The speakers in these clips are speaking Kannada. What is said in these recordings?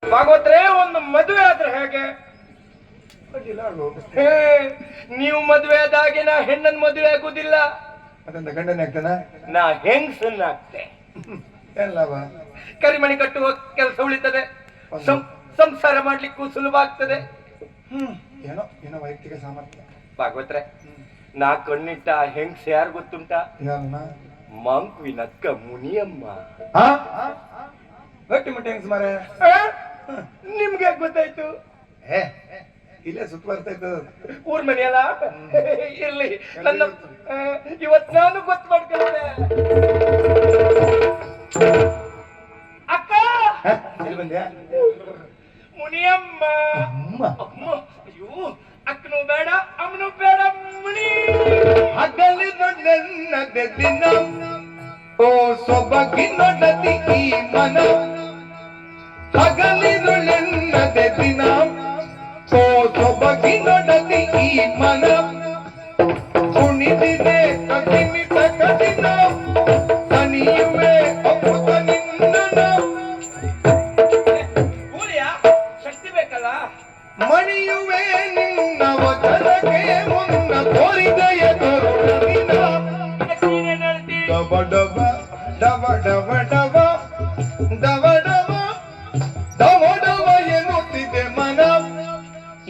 ಭಾಗವತ್ರೆ, ಒಂದು ಮದುವೆ ಆದ್ರೆ ಹೇಗೆ? ಹೇ, ನೀವು ಮದುವೆ ಆದಾಗೆ ನಾ ಹೆಣ್ಣನ್ ಮದುವೆ ಆಗುದಿಲ್ಲ. ಅದನ್ನ ಗಂಡನೇ ಆಗ್ತಾನ? ನಾ ಹೆಂಗ್ಸನ್ನ ಆಗ್ತೆ. ಏನ್ ಲಾಭ? ಕರಿಮಣಿ ಕಟ್ಟುವ ಕೆಲಸ ಉಳಿತದೆ, ಸಂಸಾರ ಮಾಡ್ಲಿಕ್ಕೂ ಸುಲಭ ಆಗ್ತದೆ. ಏನೋ ಏನೋ ವೈಯಕ್ತಿಕ ಸಾಮರ್ಥ್ಯ. ಭಾಗವತ್ರೆ, ನಾ ಕಣ್ಣಿಟ್ಟ ಹೆಂಗ್ಸ್ ಯಾರು ಗೊತ್ತುಂಟ? ಯಾರನ್ನ? ಮಂಕುವಿನಕ್ಕ ಮುನಿಯಮ್ಮ. ಗಟ್ಟಿ ಮುಟ್ಟಿ ಹೆಂಗ್ಸ್ ಮಾರೆ. ನಿಮ್ಗೆ ಗೊತ್ತಾಯ್ತು? ಇಲ್ಲೇ ಸುತ್ತ ಬರ್ತಾ ಇದ್ದದ. ಊರ್ ಮನೆಯಲ್ಲ? ಇರ್ಲಿ, ನನ್ನ ಇವತ್ ನಾನು ಗೊತ್ತು ಮಾಡ್ಕೊಂಡೆ. ಅಕ್ಕ, ಇಲ್ಲಿ ಬಂದ್ಯಾ? ಮುನಿಯಮ್ಮ. ಅಯ್ಯೋ, ಅಕ್ಕನು ಬೇಡ ಅಮ್ಮನು ಬೇಡ, ಮುನಿ. ಹಗಲಿನ ನನ್ನದೆ ದಿನ, ಓ ಸೊಬಗಿನೊಡತಿ ಈ ಮನ. ಹಗಲಿನ ನನ್ನದೆ ದಿನ, ಓ ಸೊಬಗಿನೊಡತಿ ಈ ಮನ. ಕುಣಿದಿದೆ ಕದಿಮಿತ ಕದಿನ, ತನಿಯುವೆ ಅಪ್ಪುತ ನಿನ್ನ. ಊರಿಯ ಶಕ್ತಿ ಬೇಕಲ್ಲ. ಮಣಿಯುವೆ ನಿನ್ನ ವಚನಕ್ಕೆ ಮುನ್ನ ಕೋರಿದೆಯ ತರುಣಿನ. ಡವ ಡವ ಡವ ಡವ ಡವ ಡವ ಡವ ಡವ ಡವ ಎನ್ನುತ್ತಿದೆ ಮನ.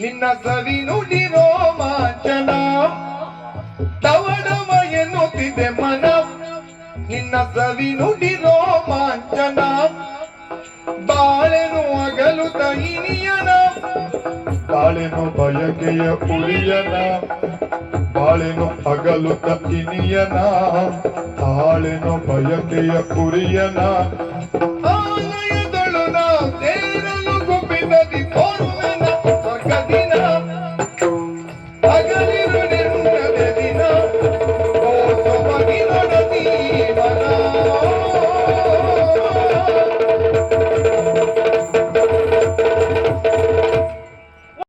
ನಿನ್ನ ಸವಿ ನುಡಿ ರೋಮಾಂಚನ. ಡವ ಡವ ಎನ್ನುತ್ತಿದೆ ಮನ. ನಿನ್ನ ಸವಿ ನುಡಿ ರೋಮಾಂಚನ. ಬಾಳೆನು ಅಗಲುತ್ತ ಇನಿಯನ, ಬಾಳೆನು ಬಯಕೆಯ ಉಳಿಯನ. ಬಾಳೆನು ಅಗಲುತ್ತ ಇನಿಯನ, ಬಾಳೆನು ಬಯಕೆಯ ಉರಿಯನ.